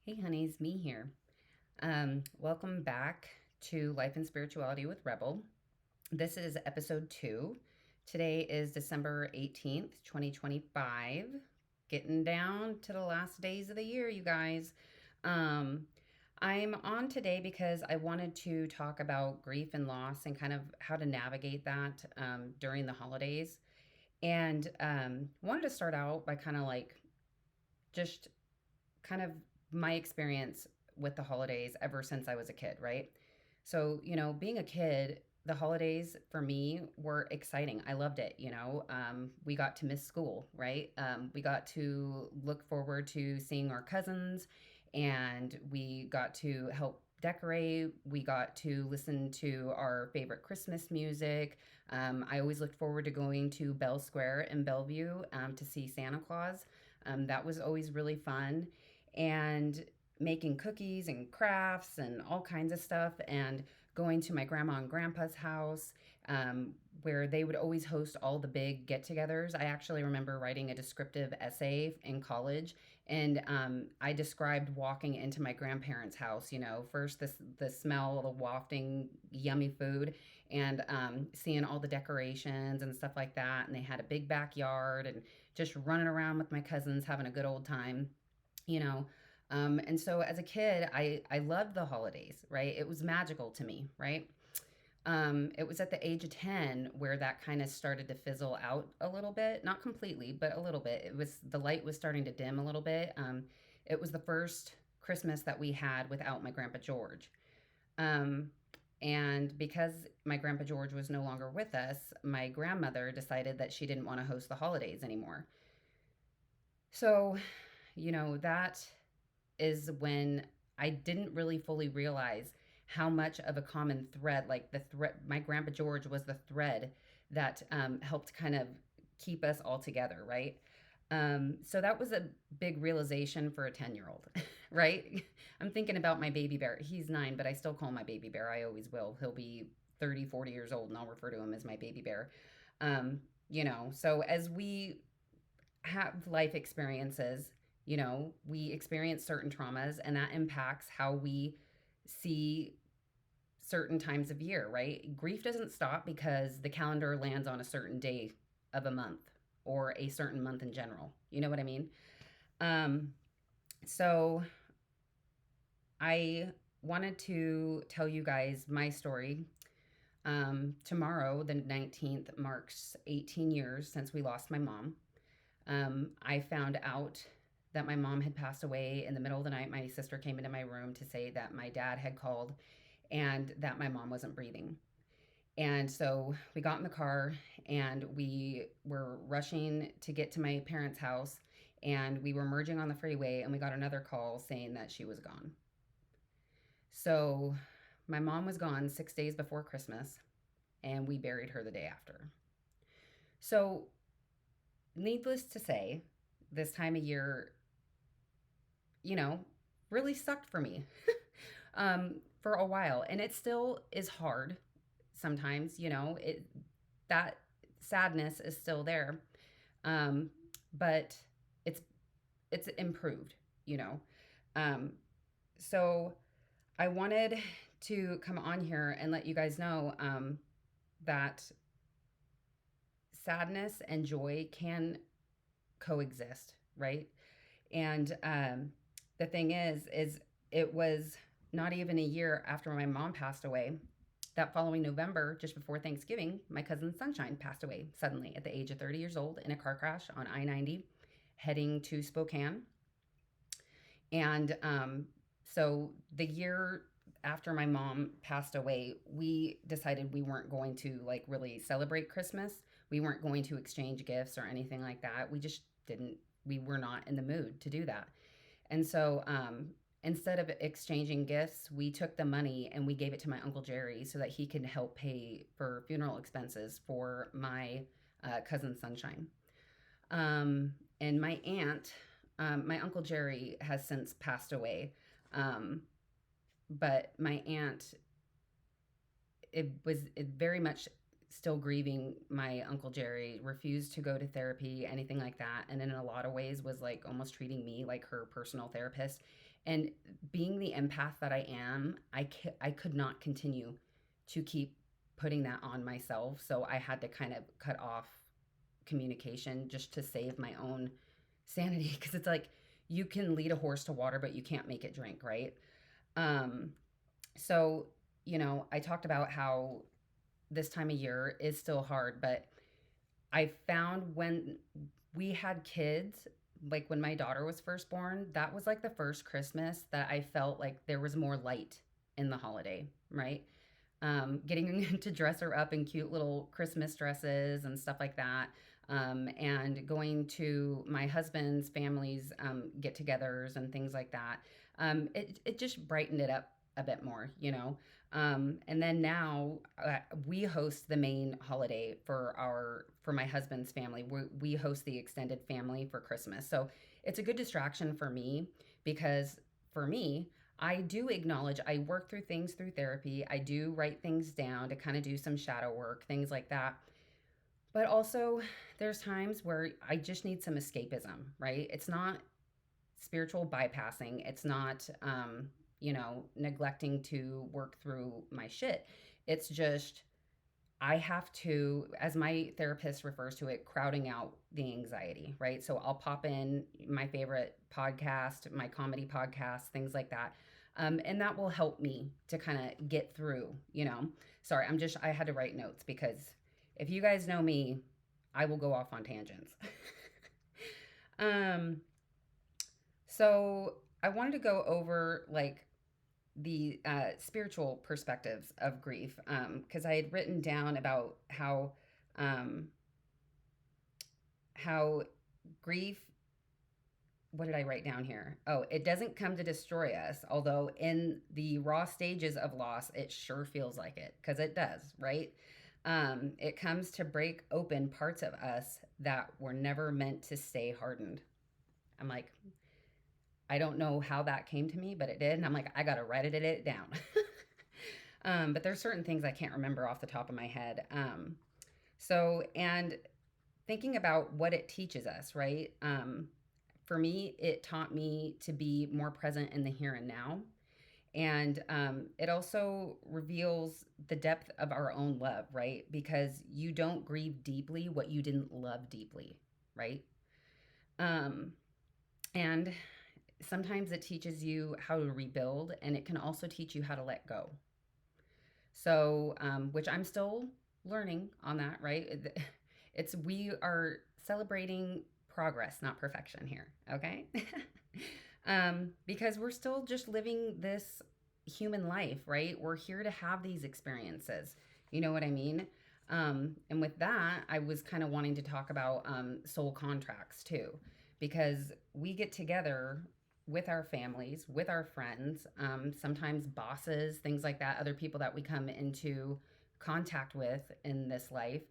Hey, honeys, me here. Welcome back to Life and Spirituality with Rebel. This is episode 2. Today is December 18th, 2025. Getting down to the last days of the year, you guys. Um, I'm on today because I wanted to talk about grief and loss and kind of how to navigate that during the holidays. And wanted to start out by kind of like just kind of my experience with the holidays ever since I was a kid, right? So, being a kid, the holidays for me were exciting. I loved it. We got to miss school, right? We got to look forward to seeing our cousins, and we got to help decorate. We got to listen to our favorite Christmas music. I always looked forward to going to Bell Square in Bellevue to see Santa Claus. That was always really fun. And making cookies and crafts and all kinds of stuff, and going to my grandma and grandpa's house, where they would always host all the big get togethers. I actually remember writing a descriptive essay in college, and I described walking into my grandparents' house. First the smell, the wafting, yummy food, and seeing all the decorations and stuff like that. And they had a big backyard, and just running around with my cousins having a good old time you know and so as a kid, I loved the holidays, right? It was magical to me, right? It was at the age of 10 where that kind of started to fizzle out a little bit, not completely, but a little bit. The light was starting to dim a little bit. It was the first Christmas that we had without my grandpa George. um, and because my grandpa George was no longer with us, my grandmother decided that she didn't want to host the holidays anymore. So, that is when I didn't really fully realize how much of a common thread, like the thread, my grandpa George was the thread that helped kind of keep us all together, right? So that was a big realization for a 10-year-old, right? I'm thinking about my baby bear. He's 9, but I still call him my baby bear. I always will. He'll be 30, 40 years old, and I'll refer to him as my baby bear. So as we have life experiences, we experience certain traumas, and that impacts how we see certain times of year, right? Grief doesn't stop because the calendar lands on a certain day of a month or a certain month in general. You know what I mean? Um, so I wanted to tell you guys my story. Tomorrow, the 19th, marks 18 years since we lost my mom. I found out that my mom had passed away in the middle of the night. My sister came into my room to say that my dad had called and that my mom wasn't breathing. And so we got in the car and we were rushing to get to my parents' house, and we were merging on the freeway, and we got another call saying that she was gone. So my mom was gone 6 days before Christmas, and we buried her the day after. So, needless to say, this time of year, you know, really sucked for me for a while. And it still is hard sometimes, that sadness is still there. Um, but it's it's improved, you know. Um, so I wanted to come on here and let you guys know that sadness and joy can coexist, right? And the thing is it was not even a year after my mom passed away. That following November, just before Thanksgiving, my cousin Sunshine passed away suddenly at the age of 30 years old in a car crash on I 90 heading to Spokane. And so the year after my mom passed away, we decided we weren't going to like really celebrate Christmas. We weren't going to exchange gifts or anything like that. We were not in the mood to do that. And so instead of exchanging gifts, we took the money and we gave it to my Uncle Jerry so that he could help pay for funeral expenses for my cousin Sunshine. And my Uncle Jerry has since passed away. Um, but my aunt, it very much still grieving my Uncle Jerry, refused to go to therapy, anything like that. And in a lot of ways was like almost treating me like her personal therapist. And being the empath that I am, I could not continue to keep putting that on myself. So I had to kind of cut off communication just to save my own sanity. Because it's like you can lead a horse to water, but you can't make it drink, right? Um, so, I talked about how this time of year is still hard, but I found when we had kids, like when my daughter was first born, that was like the first Christmas that I felt like there was more light in the holiday, right? Getting to dress her up in cute little Christmas dresses and stuff like that. And going to my husband's family's get togethers and things like that. It just brightened it up a bit more. And then now we host the main holiday for my husband's family. We host the extended family for Christmas. So it's a good distraction for me because for me, I do acknowledge I work through things through therapy. I do write things down to kind of do some shadow work, things like that. But also, there's times where I just need some escapism, right? It's not spiritual bypassing, it's not, neglecting to work through my shit. It's just, I have to, as my therapist refers to it, crowding out the anxiety, right? So I'll pop in my favorite podcast, my comedy podcast, things like that. And that will help me to kind of get through. Sorry, I had to write notes because if you guys know me, I will go off on tangents. um, so I wanted to go over like the spiritual perspectives of grief because I had written down about um, how grief. What did I write down here? Oh, it doesn't come to destroy us, although in the raw stages of loss, it sure feels like it because it does, right? It comes to break open parts of us that were never meant to stay hardened. I'm like, I don't know how that came to me, but it did. And I'm like, I got to write it down. But there's certain things I can't remember off the top of my head. And thinking about what it teaches us, right? For me, it taught me to be more present in the here and now. And it also reveals the depth of our own love, right? Because you don't grieve deeply what you didn't love deeply, right? Um, and sometimes it teaches you how to rebuild, and it can also teach you how to let go. So, which I'm still learning on that, right? We are celebrating progress, not perfection here, okay? Because we're still just living this human life, right? We're here to have these experiences. You know what I mean? And with that, I was kind of wanting to talk about soul contracts too, because we get together with our families, with our friends, sometimes bosses, things like that, other people that we come into contact with in this life.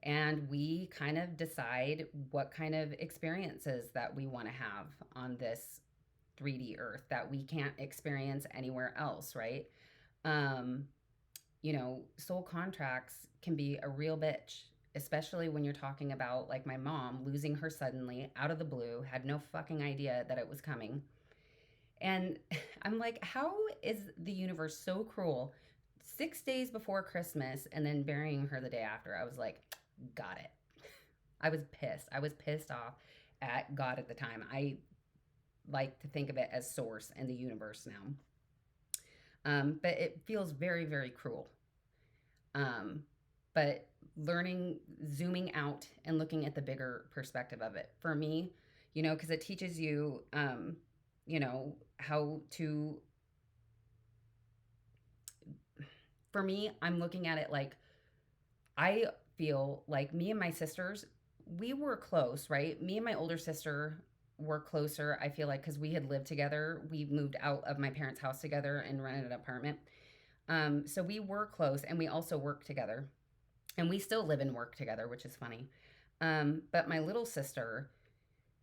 And we kind of decide what kind of experiences that we want to have on this 3D earth that we can't experience anywhere else, right? Um, Soul contracts can be a real bitch, especially when you're talking about like my mom losing her suddenly out of the blue, had no fucking idea that it was coming. And I'm like, how is the universe so cruel? 6 days before Christmas and then burying her the day after. I was like, got it. I was pissed. I was pissed off at God at the time. I like to think of it as source and the universe now. But it feels very, very cruel. Um, but learning, zooming out and looking at the bigger perspective of it for me, because it teaches you, how to. For me, I'm looking at it like I feel like me and my sisters, we were close, right? Me and my older sister were closer, I feel like, because we had lived together. We moved out of my parents' house together and rented an apartment. So we were close and we also worked together. And we still live and work together, which is funny. But my little sister,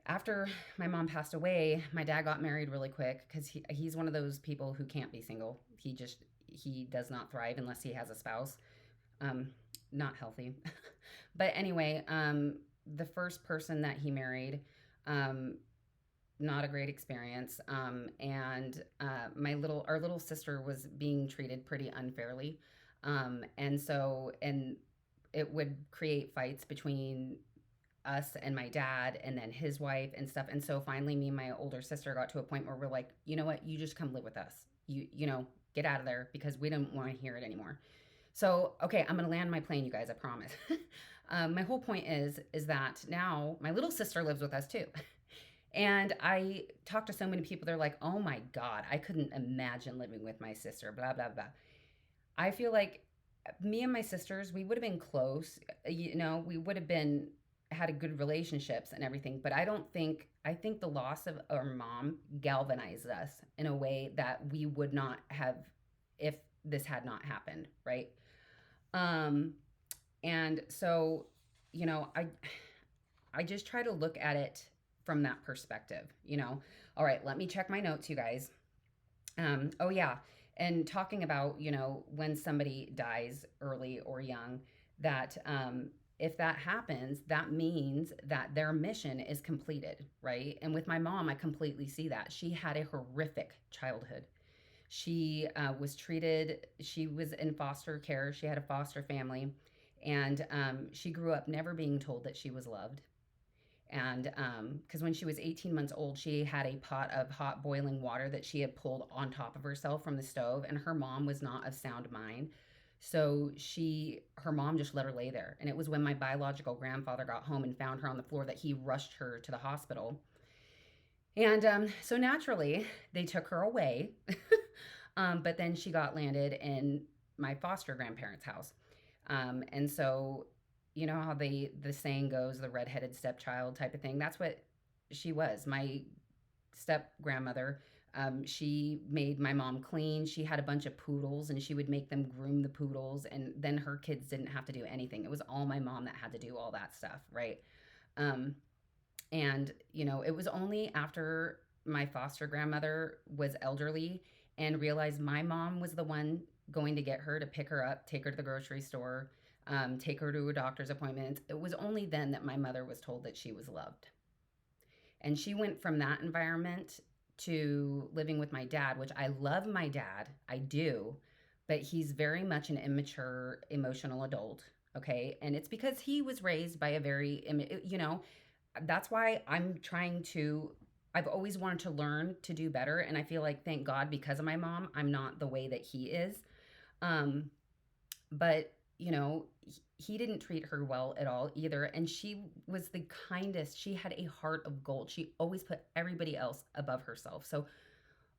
after my mom passed away, my dad got married really quick because he's one of those people who can't be single. He does not thrive unless he has a spouse. Um, Not healthy. But anyway, the first person that he married, um, not a great experience. And our little sister was being treated pretty unfairly. And it would create fights between us and my dad and then his wife and stuff. And so finally me and my older sister got to a point where we're like, you know what, you just come live with us. Get out of there because we don't want to hear it anymore. So, okay, I'm going to land my plane, you guys, I promise. My whole point is that now my little sister lives with us too. And I talk to so many people, they're like, oh my God, I couldn't imagine living with my sister, blah, blah, blah. I feel like me and my sisters, we would have been close. We would have been had a good relationships and everything. But I think the loss of our mom galvanized us in a way that we would not have if this had not happened, right? Um, and so, you know, I just try to look at it from that perspective. All right, let me check my notes, you guys. Oh yeah, and talking about when somebody dies early or young, that if that happens, that means that their mission is completed, right? And with my mom, I completely see that. She had a horrific childhood. She was treated. She was in foster care. She had a foster family, and she grew up never being told that she was loved. And because when she was 18 months old, she had a pot of hot boiling water that she had pulled on top of herself from the stove, and her mom was not of sound mind. So her mom just let her lay there. And it was when my biological grandfather got home and found her on the floor that he rushed her to the hospital. And so naturally, they took her away. But then she got landed in my foster grandparents' house. And so you know how the saying goes, the redheaded stepchild type of thing. That's what she was. My step grandmother. She made my mom clean. She had a bunch of poodles, and she would make them groom the poodles, and then her kids didn't have to do anything. It was all my mom that had to do all that stuff, right? Um, and it was only after my foster grandmother was elderly and realized my mom was the one going to get her to pick her up, take her to the grocery store, take her to a doctor's appointment. It was only then that my mother was told that she was loved. And she went from that environment to living with my dad, which I love my dad. I do. But he's very much an immature, emotional adult. Okay. And it's because he was raised by a that's why I've always wanted to learn to do better. And I feel like, thank God, because of my mom, I'm not the way that he is. Um, but he didn't treat her well at all either. And she was the kindest. She had a heart of gold. She always put everybody else above herself. So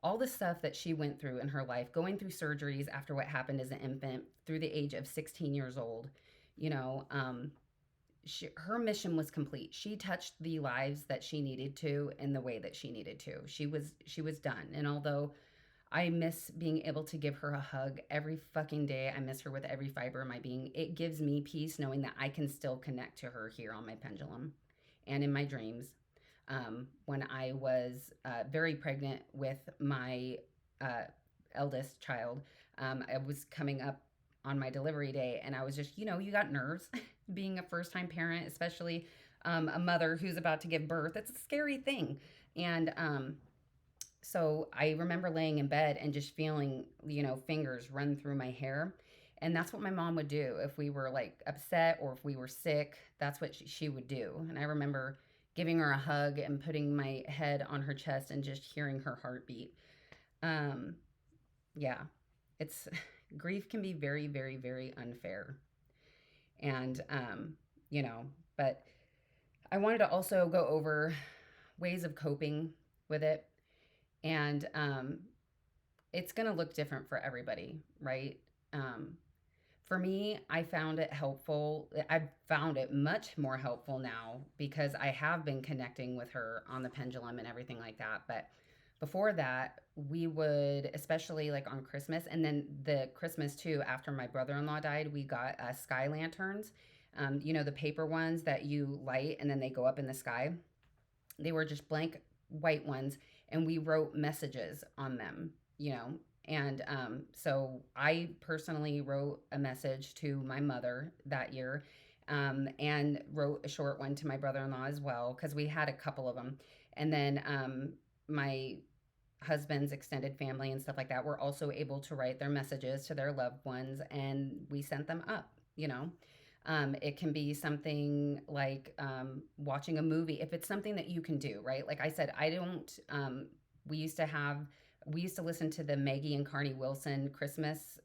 all the stuff that she went through in her life, going through surgeries after what happened as an infant through the age of 16 years old, you know, her mission was complete. She touched the lives that she needed to in the way that she needed to. She was done. And although I miss being able to give her a hug every fucking day, I miss her with every fiber of my being. It gives me peace knowing that I can still connect to her here on my pendulum and in my dreams. When I was very pregnant with my uh, eldest child, I was coming up on my delivery day, and I was just, you got nerves being a first time parent, especially a mother who's about to give birth. It's a scary thing. And so I remember laying in bed and just feeling, fingers run through my hair. And that's what my mom would do if we were like upset or if we were sick. That's what she would do. And I remember giving her a hug and putting my head on her chest and just hearing her heartbeat. Um, yeah, it's grief can be very, very, very unfair. And, but I wanted to also go over ways of coping with it. And it's going to look different for everybody, right? For me, I found it helpful. I've found it much more helpful now because I have been connecting with her on the pendulum and everything like that. But before that, we would, especially like on Christmas, and then the Christmas too, after my brother in law died, we got sky lanterns. The paper ones that you light and then they go up in the sky. They were just blank white ones, and we wrote messages on them. And so I personally wrote a message to my mother that year, and wrote a short one to my brother in law as well, because we had a couple of them. And then my husband's extended family and stuff like that were also able to write their messages to their loved ones, and we sent them up, you know. It can be something like watching a movie if it's something that you can do, right? Like I said, I don't. We used to have, we used to listen to the Maggie and Carney Wilson Christmas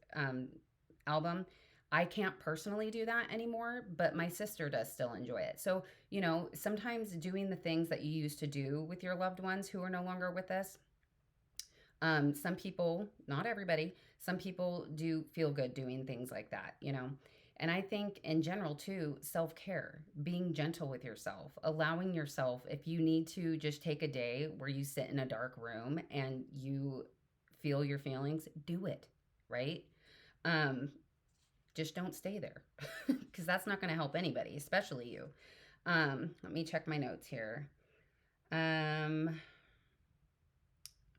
album. I can't personally do that anymore, but my sister does still enjoy it. So, you know, sometimes doing the things that you used to do with your loved ones who are no longer with us, some people, not everybody, some people do feel good doing things like that, you know. And I think in general, too, self care, being gentle with yourself, allowing yourself, if you need to just take a day where you sit in a dark room and you feel your feelings, do it, right? Um, just don't stay there because that's not going to help anybody, especially you. Let me check my notes here. Um,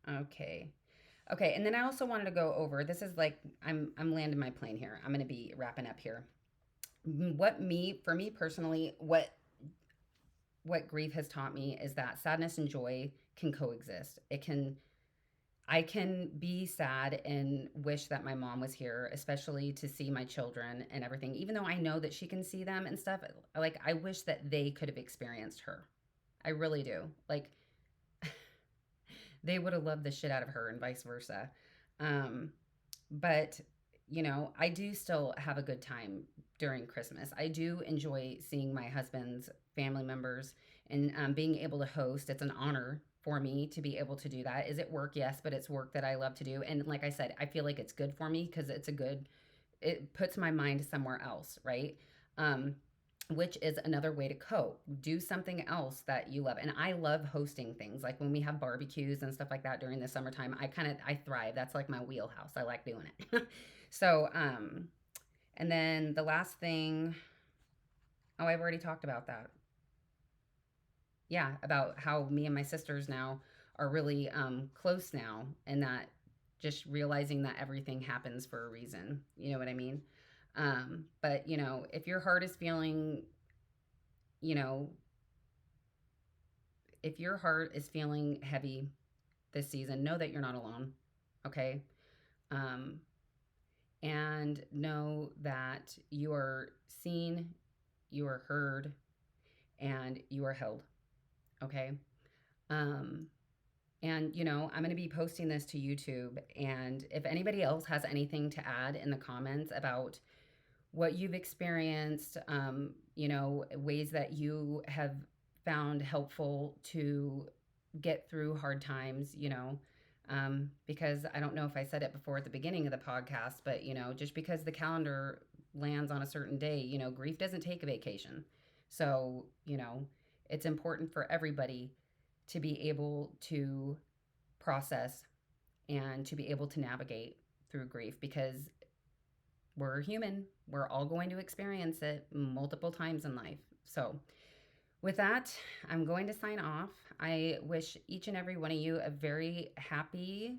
okay. Okay, and then I also wanted to go over, this is like I'm landing my plane here. I'm going to be wrapping up here. What me for me personally, what grief has taught me is that sadness and joy can coexist. It can I can be sad and wish that my mom was here, especially to see my children and everything. Even though I know that she can see them and stuff, like I wish that they could have experienced her. I really do. Like they would have loved the shit out of her and vice versa. Um, but you know, I do still have a good time during Christmas. I do enjoy seeing my husband's family members and being able to host. It's an honor for me to be able to do that. Is it work? Yes, but it's work that I love to do. And like I said, I feel like it's good for me because it puts my mind somewhere else, right? Um, which is another way to cope. Do something else that you love. And I love hosting things. Like when we have barbecues and stuff like that during the summertime, I thrive. That's like my wheelhouse. I like doing it. So, and then the last thing, oh, I've already talked about that. Yeah, about how me and my sisters now are really close now, and that just realizing that everything happens for a reason. You know what I mean? But you know, if your heart is feeling, you know, if your heart is feeling heavy this season, know that you're not alone. Okay. Um, and know that you are seen, you are heard, and you are held. Okay. Um, and, you know, I'm going to be posting this to YouTube. And if anybody else has anything to add in the comments about what you've experienced, you know, ways that you have found helpful to get through hard times, you know, because I don't know if I said it before at the beginning of the podcast, but, you know, just because the calendar lands on a certain day, you know, grief doesn't take a vacation. So, you know, it's important for everybody to be able to process and to be able to navigate through grief because we're human. We're all going to experience it multiple times in life. So, with that, I'm going to sign off. I wish each and every one of you a very happy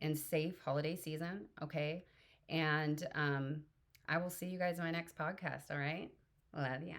and safe holiday season. Okay. And I will see you guys in my next podcast. All right. Love ya.